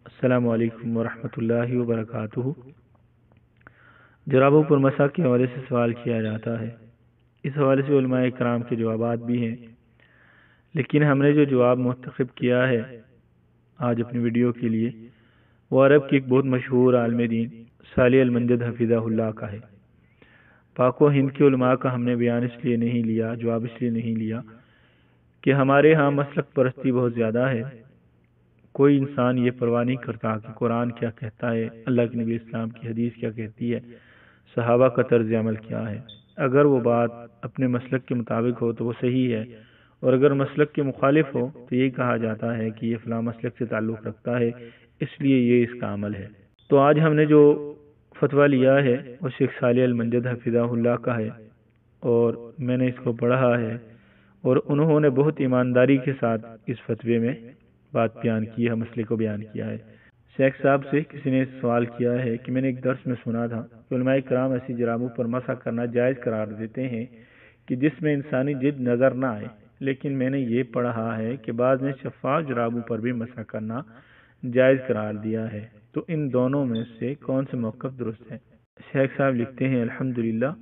السلام علیکم ورحمۃ اللہ وبرکاتہ۔ جرابوں پر مسح کے حوالے سے سوال کیا جاتا ہے۔ اس حوالے سے علماء کرام کے جوابات بھی ہیں، لیکن ہم نے جو جواب منتخب کیا ہے آج اپنی ویڈیو کے لیے وہ عرب کے ایک بہت مشہور عالم دین صالح المنجد حفظہ اللہ کا ہے۔ پاک و ہند کے علماء کا ہم نے بیان اس لیے نہیں لیا، جواب اس لیے نہیں لیا کہ ہمارے ہاں مسلک پرستی بہت زیادہ ہے۔ کوئی انسان یہ پرواہ نہیں کرتا کہ قرآن کیا کہتا ہے، اللہ کے نبی اسلام کی حدیث کیا کہتی ہے، صحابہ کا طرز عمل کیا ہے۔ اگر وہ بات اپنے مسلک کے مطابق ہو تو وہ صحیح ہے، اور اگر مسلک کے مخالف ہو تو یہ کہا جاتا ہے کہ یہ فلاں مسلک سے تعلق رکھتا ہے، اس لیے یہ اس کا عمل ہے۔ تو آج ہم نے جو فتویٰ لیا ہے وہ شیخ صالح المنجد حفظہ اللہ کا ہے، اور میں نے اس کو پڑھا ہے، اور انہوں نے بہت ایمانداری کے ساتھ اس فتوے میں بات بیان کی ہے، مسئلے کو بیان کیا ہے۔ شیخ صاحب سے کسی نے سوال کیا ہے کہ میں نے ایک درس میں سنا تھا کہ علماء کرام ایسی جرابوں پر مسح کرنا جائز قرار دیتے ہیں کہ جس میں انسانی جلد نظر نہ آئے، لیکن میں نے یہ پڑھا ہے کہ بعض نے شفاف جرابوں پر بھی مسح کرنا جائز قرار دیا ہے، تو ان دونوں میں سے کون سے موقف درست ہے؟ شیخ صاحب لکھتے ہیں الحمدللہ،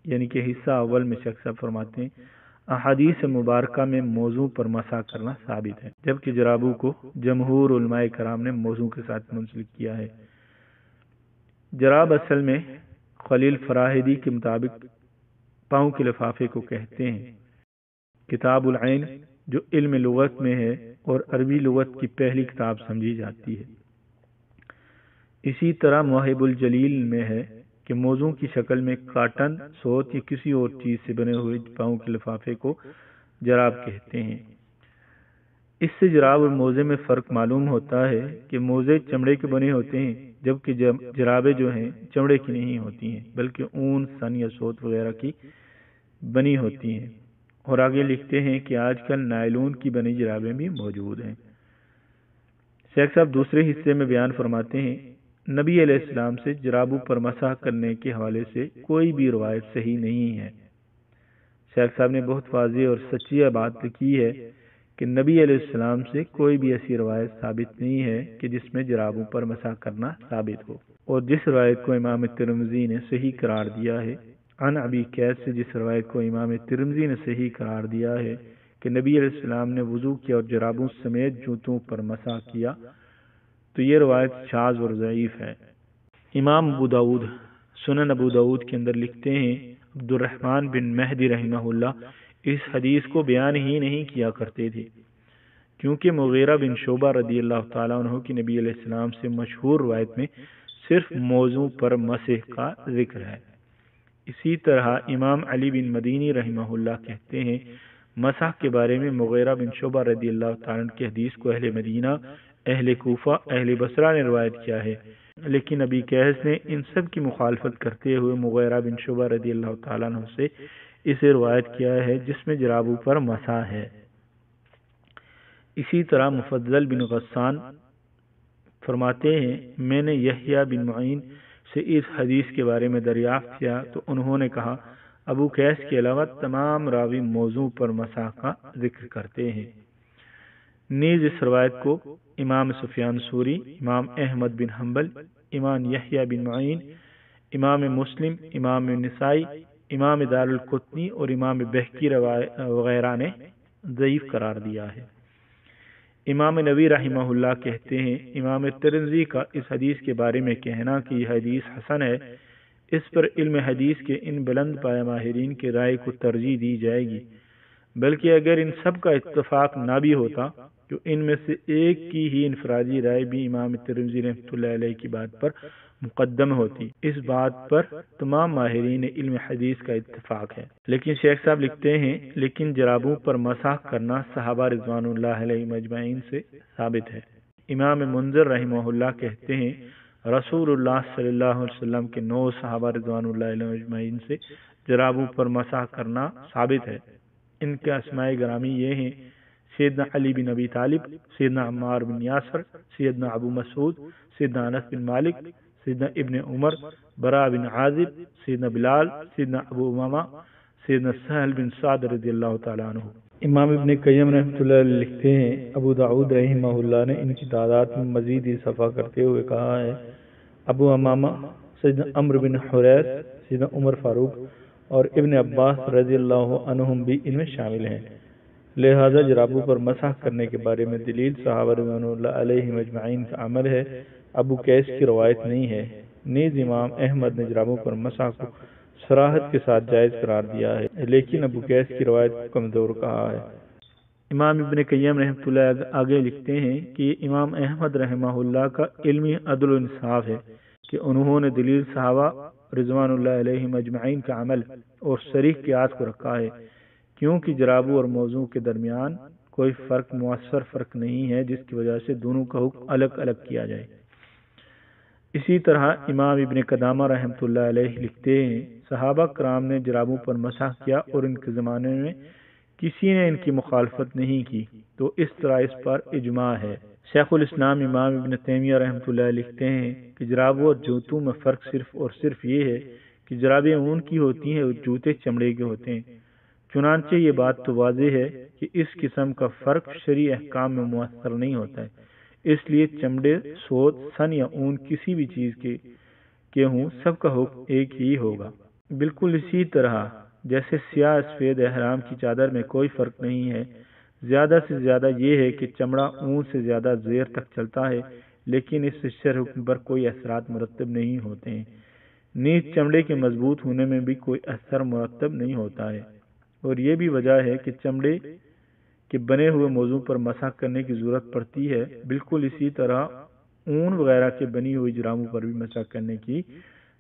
یعنی کہ حصہ اول میں شیخ صاحب فرماتے ہیں احادیث مبارکہ میں موضوع پر مسح کرنا ثابت ہے، جبکہ جرابوں کو جمہور علماء کرام نے موضوع کے ساتھ منسلک کیا ہے۔ جراب اصل میں خلیل فراہیدی کے مطابق پاؤں کے لفافے کو کہتے ہیں۔ کتاب العین جو علم لغت میں ہے اور عربی لغت کی پہلی کتاب سمجھی جاتی ہے، اسی طرح مواہب الجلیل میں ہے کہ موزوں کی شکل میں کاٹن، سوت یا کسی اور چیز سے بنے ہوئے پاؤں کے لفافے کو جراب کہتے ہیں۔ اس سے جراب اور موزے میں فرق معلوم ہوتا ہے کہ موزے چمڑے کے بنے ہوتے ہیں، جبکہ جرابیں جو ہیں چمڑے کی نہیں ہوتی ہیں بلکہ اون، سن یا سوت وغیرہ کی بنی ہوتی ہیں۔ اور آگے لکھتے ہیں کہ آج کل نائلون کی بنی جرابیں بھی موجود ہیں۔ شیخ صاحب دوسرے حصے میں بیان فرماتے ہیں نبی علیہ السلام سے جرابوں پر مسح کرنے کے حوالے سے کوئی بھی روایت صحیح نہیں ہے۔ شیخ صاحب نے بہت واضح اور سچی بات کی ہے کہ نبی علیہ السلام سے کوئی بھی ایسی روایت ثابت نہیں ہے کہ جس میں جرابوں پر مسح کرنا ثابت ہو، اور جس روایت کو امام ترمذی نے صحیح قرار دیا ہے، عن ابی قیس سے جس روایت کو امام ترمذی نے صحیح قرار دیا ہے کہ نبی علیہ السلام نے وضو کیا اور جرابوں سمیت جوتوں پر مسح کیا، تو یہ روایت شاذ اور ضعیف ہے۔ امام ابو داؤد سنن ابو داؤد کے اندر لکھتے ہیں عبد الرحمن بن مہدی رحمہ اللہ اس حدیث کو بیان ہی نہیں کیا کرتے تھے، کیونکہ مغیرہ بن شعبہ رضی اللہ تعالیٰ عنہ کی نبی علیہ السلام سے مشہور روایت میں صرف موضوع پر مسح کا ذکر ہے۔ اسی طرح امام علی بن مدینی رحمہ اللہ کہتے ہیں مسح کے بارے میں مغیرہ بن شعبہ رضی اللہ تعالیٰ عنہ کی حدیث کو اہل مدینہ، اہل کوفہ، اہل بصرہ نے روایت کیا ہے، لیکن ابی قیس نے ان سب کی مخالفت کرتے ہوئے مغیرہ بن شعبہ رضی اللہ تعالیٰ عنہ سے اسے روایت کیا ہے جس میں جرابوں پر مسح ہے۔ اسی طرح مفضل بن غسان فرماتے ہیں میں نے یحییٰ بن معین سے اس حدیث کے بارے میں دریافت کیا تو انہوں نے کہا ابو قیس کے علاوہ تمام راوی موضوع پر مسح کا ذکر کرتے ہیں۔ نیز اس روایت کو امام سفیان ثوری، امام احمد بن حنبل، امام یحییٰ بن معین، امام مسلم، امام نسائی، امام دار القطنی اور امام بہقی وغیرہ نے ضعیف قرار دیا ہے۔ امام نووی رحمہ اللہ کہتے ہیں امام ترمذی کا اس حدیث کے بارے میں کہنا کہ یہ حدیث حسن ہے، اس پر علم حدیث کے ان بلند پایہ ماہرین کی رائے کو ترجیح دی جائے گی، بلکہ اگر ان سب کا اتفاق نہ بھی ہوتا تو ان میں سے ایک کی ہی انفرادی رائے بھی امام ترمذی رحمۃ اللہ علیہ کی بات پر مقدم ہوتی۔ اس بات پر تمام ماہرین علم حدیث کا اتفاق ہے۔ لیکن شیخ صاحب لکھتے ہیں لیکن جرابوں پر مسح کرنا صحابہ رضوان اللہ علیہم اجمعین سے ثابت ہے۔ امام منذر رحمہ اللہ کہتے ہیں رسول اللہ صلی اللہ علیہ وسلم کے 9 صحابہ رضوان اللہ علیہم اجمعین سے جرابوں پر مسح کرنا ثابت ہے۔ ان کے اسماء گرامی یہ ہیں سیدنا علی بن ابی طالب، سیدنا عمار بن یاسر، سیدنا ابو مسعود، سیدنا انس بن مالک، سیدنا ابن عمر، براء بن عازب، سیدنا بلال، سیدنا ابو امامہ، سیدنا سہل بن سعد رضی اللہ تعالیٰ عنہ۔ امام ابن قیم رحمۃ اللہ علیہ لکھتے ہیں ابو داؤد رحمہ اللہ نے ان کی تعداد میں مزید اضافہ کرتے ہوئے کہا ہے ابو امامہ سیدنا عمرو بن حریث سیدنا عمر فاروق اور ابن عباس رضی اللہ عنہم بھی ان میں شامل ہیں، لہذا جرابوں پر مسح کرنے کے بارے میں دلیل صحابہ رضوان اللہ علیہ مجمعین کا عمل ہے، ابو قیس کی روایت نہیں ہے۔ نیز امام احمد نے جرابوں پر مسح کو صراحت کے ساتھ جائز قرار دیا ہے، لیکن ابو قیس کی روایت کو کمزور کہا ہے۔ امام ابن قیم رحمۃ اللہ آگے لکھتے ہیں کہ امام احمد رحمہ اللہ کا علمی عدل و انصاف ہے کہ انہوں نے دلیل صحابہ رضوان اللہ علیہ مجمعین کا عمل اور صریح قیاس کو رکھا ہے، کیونکہ جرابوں اور موضوع کے درمیان کوئی مؤثر فرق نہیں ہے جس کی وجہ سے دونوں کا حکم الگ الگ کیا جائے۔ اسی طرح امام ابن قدامہ رحمۃ اللہ علیہ لکھتے ہیں صحابہ کرام نے جرابوں پر مسح کیا اور ان کے زمانے میں کسی نے ان کی مخالفت نہیں کی، تو اس طرح اس پر اجماع ہے۔ شیخ الاسلام امام ابن تیمیہ رحمۃ اللہ لکھتے ہیں کہ جرابوں اور جوتوں میں فرق صرف اور صرف یہ ہے کہ جرابیں اون کی ہوتی ہیں اور جوتے چمڑے کے ہوتے ہیں، چنانچہ یہ بات تو واضح ہے کہ اس قسم کا فرق شرعی احکام میں مؤثر نہیں ہوتا ہے، اس لیے چمڑے، سوت، سن یا اون کسی بھی چیز کے ہوں سب کا حکم ایک ہی ہوگا۔ بالکل اسی طرح جیسے سیاہ سفید احرام کی چادر میں کوئی فرق نہیں ہے، زیادہ سے زیادہ یہ ہے کہ چمڑا اون سے زیادہ زیر تک چلتا ہے، لیکن اس سے شرعی حکم پر کوئی اثرات مرتب نہیں ہوتے ہیں۔ نیز چمڑے کے مضبوط ہونے میں بھی کوئی اثر مرتب نہیں ہوتا ہے، اور یہ بھی وجہ ہے کہ چمڑے کے بنے ہوئے موضوع پر مسح کرنے کی ضرورت پڑتی ہے، بالکل اسی طرح اون وغیرہ کے بنی ہوئی جرابوں پر بھی مسح کرنے کی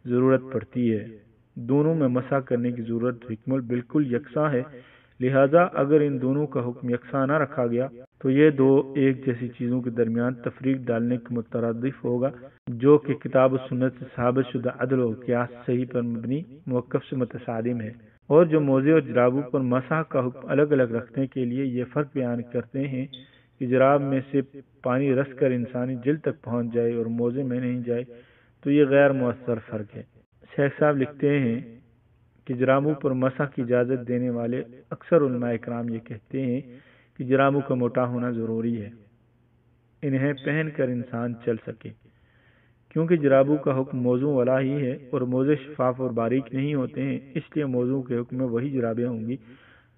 ضرورت پڑتی ہے۔ دونوں میں مسح کرنے کی ضرورت حکم بالکل یکساں ہے، لہذا اگر ان دونوں کا حکم یکساں نہ رکھا گیا تو یہ دو ایک جیسی چیزوں کے درمیان تفریق ڈالنے کے مترادف ہوگا، جو کہ کتاب و سنت سے ثابت شدہ عدل و قیاس صحیح پر مبنی موقف سے متصادم ہے۔ اور جو موزے اور جرابوں پر مسح کا حکم الگ الگ رکھنے کے لیے یہ فرق بیان کرتے ہیں کہ جراب میں سے پانی رس کر انسانی جلد تک پہنچ جائے اور موزے میں نہیں جائے، تو یہ غیر مؤثر فرق ہے۔ شیخ صاحب لکھتے ہیں کہ جرابوں پر مسح کی اجازت دینے والے اکثر علماء کرام یہ کہتے ہیں کہ جرابوں کا موٹا ہونا ضروری ہے، انہیں پہن کر انسان چل سکے، کیونکہ جرابوں کا حکم موضوع والا ہی ہے اور موزے شفاف اور باریک نہیں ہوتے ہیں، اس لیے موضوع کے حکم میں وہی جرابیں ہوں گی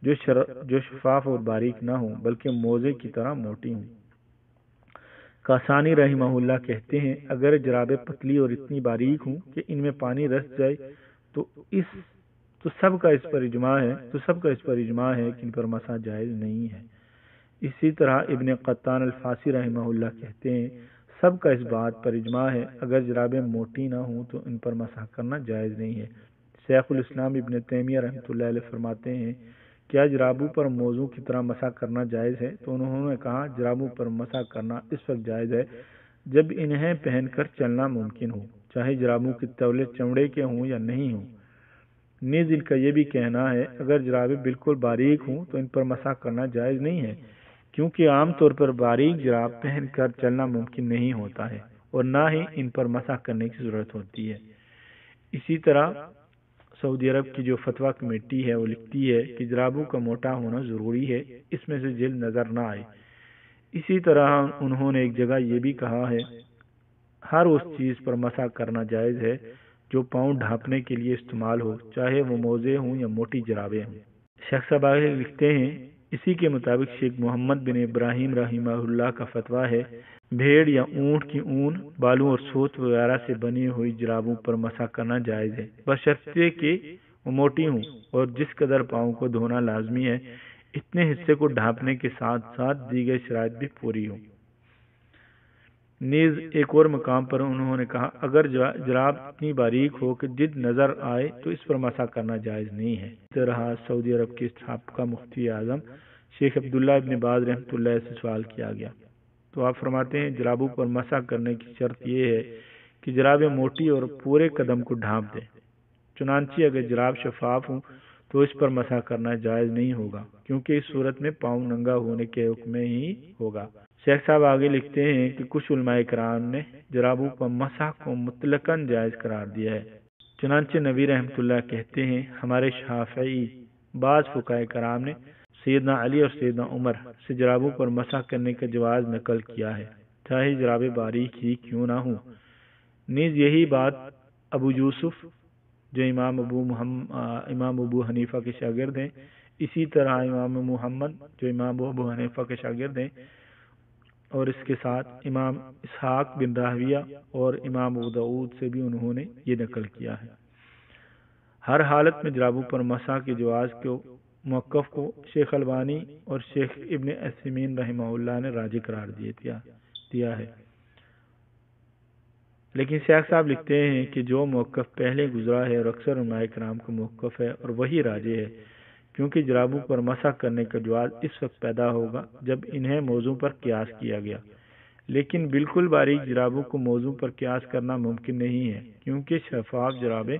جو شفاف اور باریک نہ ہوں بلکہ موزے کی طرح موٹی ہوں۔ کاسانی رحمہ اللہ کہتے ہیں اگر جرابیں پتلی اور اتنی باریک ہوں کہ ان میں پانی رس جائے تو سب کا اس پر اجماع ہے کہ ان پر مسح جائز نہیں ہے۔ اسی طرح ابن قطان الفاسی رحمہ اللہ کہتے ہیں سب کا اس بات پر اجماع ہے اگر جرابیں موٹی نہ ہوں تو ان پر مسح کرنا جائز نہیں ہے۔ شیخ الاسلام ابن تیمیہ رحمۃ اللہ علیہ فرماتے ہیں کیا جرابوں پر موضوع کی طرح مسح کرنا جائز ہے؟ تو انہوں نے کہا جرابوں پر مسح کرنا اس وقت جائز ہے جب انہیں پہن کر چلنا ممکن ہو، چاہے جرابوں کے تولے چمڑے کے ہوں یا نہیں ہوں۔ نیز ان کا یہ بھی کہنا ہے اگر جرابیں بالکل باریک ہوں تو ان پر مسح کرنا جائز نہیں ہے، کیونکہ عام طور پر باریک جراب پہن کر چلنا ممکن نہیں ہوتا ہے اور نہ ہی ان پر مسح کرنے کی ضرورت ہوتی ہے۔ اسی طرح سعودی عرب کی جو فتویٰ کمیٹی ہے وہ لکھتی ہے کہ جرابوں کا موٹا ہونا ضروری ہے، اس میں سے جلد نظر نہ آئے۔ اسی طرح انہوں نے ایک جگہ یہ بھی کہا ہے ہر اس چیز پر مسح کرنا جائز ہے جو پاؤں ڈھانپنے کے لیے استعمال ہو، چاہے وہ موزے ہوں یا موٹی جرابیں ہوں۔ شیخ صاحب آگے لکھتے ہیں اسی کے مطابق شیخ محمد بن ابراہیم رحمہ اللہ کا فتویٰ ہے بھیڑ یا اونٹ کی اون، بالوں اور سوت وغیرہ سے بنی ہوئی جرابوں پر مسح کرنا جائز ہے، بشرطے کہ وہ موٹی ہوں اور جس قدر پاؤں کو دھونا لازمی ہے اتنے حصے کو ڈھانپنے کے ساتھ ساتھ دیگر شرائط بھی پوری ہوں۔ نیز ایک اور مقام پر انہوں نے کہا اگر جراب اتنی باریک ہو کہ جلد نظر آئے تو اس پر مسح کرنا جائز نہیں ہے۔ اس طرح سعودی عرب کے سابقہ مفتی اعظم شیخ عبداللہ ابن باز رحمۃ اللہ سے سوال کیا گیا تو آپ فرماتے ہیں جرابوں پر مسح کرنے کی شرط یہ ہے کہ جرابیں موٹی اور پورے قدم کو ڈھانپ دیں، چنانچہ اگر جراب شفاف ہوں تو اس پر مسح کرنا جائز نہیں ہوگا، کیونکہ اس صورت میں پاؤں ننگا ہونے کے حکم میں ہی ہوگا۔ شیخ صاحب آگے لکھتے ہیں کہ کچھ علماء کرام نے جرابوں پر مسح کو مطلقاً جائز قرار دیا ہے، چنانچہ نبی رحمۃ اللہ کہتے ہیں ہمارے شافعی بعض فقہاء کرام نے سیدنا علی اور سیدنا عمر سے جرابوں پر مسح کرنے کا جواز نقل کیا ہے، چاہے جرابیں باریک ہی کیوں نہ ہوں۔ نیز یہی بات ابو یوسف جو امام ابو حنیفہ کے شاگرد ہیں، اسی طرح امام محمد جو امام ابو حنیفہ کے شاگرد ہیں، اور اس کے ساتھ امام اسحاق بن راہویہ اور امام ابو داؤد سے بھی انہوں نے یہ نقل کیا ہے۔ ہر حالت میں جرابوں پر مسح کے جواز کو موقف کو شیخ البانی اور شیخ ابن عثیمین رحمہ اللہ نے راجح قرار دیا ہے، لیکن شیخ صاحب لکھتے ہیں کہ جو موقف پہلے گزرا ہے اور اکثر علماء کرام کا موقف ہے اور وہی راجح ہے، کیونکہ جرابوں پر مسح کرنے کا جواز اس وقت پیدا ہوگا جب انہیں موضوع پر قیاس کیا گیا، لیکن بالکل باریک جرابوں کو موضوع پر قیاس کرنا ممکن نہیں ہے، کیونکہ شفاف جرابیں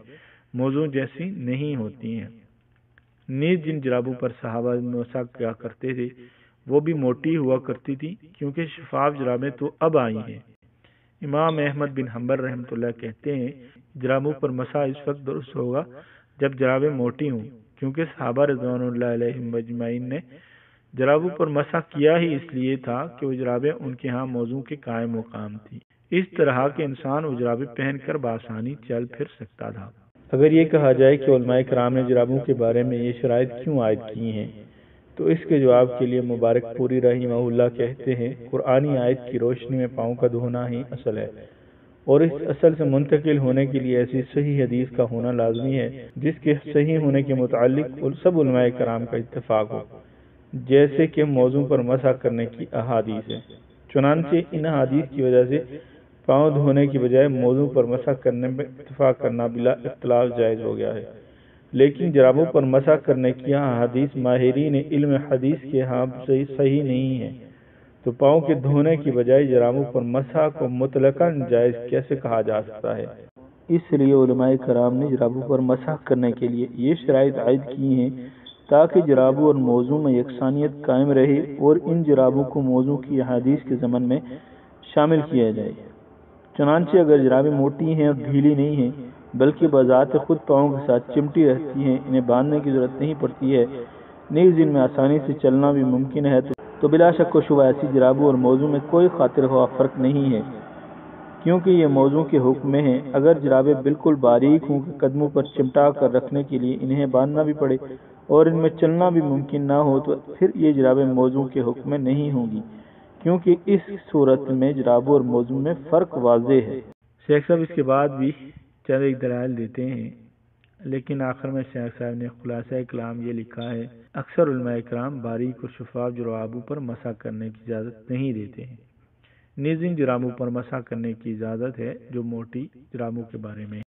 موضوع جیسی نہیں ہوتی ہیں۔ نیز جن جرابوں پر صحابہ مسح کیا کرتے تھے وہ بھی موٹی ہوا کرتی تھی، کیونکہ شفاف جرابیں تو اب آئی ہیں۔ امام احمد بن حنبل رحمۃ اللہ کہتے ہیں جرابوں پر مسح اس وقت درست ہوگا جب جرابیں موٹی ہوں، کیونکہ صحابہ رضوان اللہ علیہم اجمعین نے جرابوں پر مسح کیا ہی اس لیے تھا کہ وہ جرابیں ان کے ہاں موضوع کے قائم مقام تھی، اس طرح کہ انسان وہ جرابیں پہن کر بآسانی چل پھر سکتا تھا۔ اگر یہ کہا جائے کہ علماء کرام نے جرابوں کے بارے میں یہ شرائط کیوں عائد کی ہیں، تو اس کے جواب کے لیے مبارک پوری رحمہ اللہ کہتے ہیں قرآنی آیت کی روشنی میں پاؤں کا دھونا ہی اصل ہے، اور اس اصل سے منتقل ہونے کے لیے ایسی صحیح حدیث کا ہونا لازمی ہے جس کے صحیح ہونے کے متعلق سب علماء کرام کا اتفاق ہو، جیسے کہ موضوع پر مسح کرنے کی احادیث ہے۔ چنانچہ ان احادیث کی وجہ سے پاؤں دھونے کی بجائے موضوع پر مسح کرنے میں اتفاق کرنا بلا اختلاف جائز ہو گیا ہے، لیکن جرابوں پر مسح کرنے کی احادیث ماہرین علم حدیث کے ہاں صحیح نہیں ہے، تو پاؤں کے دھونے کی بجائے جرابوں پر مسح کو مطلقاً جائز کیسے کہا جا سکتا ہے؟ اس لیے علماء کرام نے جرابوں پر مسح کرنے کے لیے یہ شرائط عائد کی ہیں تاکہ جرابوں اور موضوع میں یکسانیت قائم رہے اور ان جرابوں کو موضوع کی احادیث کے ضمن میں شامل کیا جائے۔ چنانچہ اگر جرابیں موٹی ہیں اور ڈھیلی نہیں ہیں بلکہ بذات خود پاؤں کے ساتھ چمٹی رہتی ہیں، انہیں باندھنے کی ضرورت نہیں پڑتی ہے، نیز ان میں آسانی سے چلنا بھی ممکن ہے، تو بلا شک و شبہ ایسی جرابوں اور موضوع میں کوئی خاطر خواہ فرق نہیں ہے، کیونکہ یہ موضوع کے حکم میں ہیں۔ اگر جرابیں بالکل باریک ہوں کہ قدموں پر چمٹا کر رکھنے کے لیے انہیں باندھنا بھی پڑے اور ان میں چلنا بھی ممکن نہ ہو، تو پھر یہ جرابیں موضوع کے حکم میں نہیں ہوں گی، کیونکہ اس صورت میں جرابوں اور موضوع میں فرق واضح ہے۔ شیخ صاحب اس کے بعد بھی چند ایک دلائل دیتے ہیں، لیکن آخر میں شیخ صاحب نے خلاصہ کلام یہ لکھا ہے اکثر علماء کرام باریک اور شفاف جرابوں پر مسح کرنے کی اجازت نہیں دیتے ہیں، نیز ان جرابوں پر مسح کرنے کی اجازت ہے جو موٹی جرابوں کے بارے میں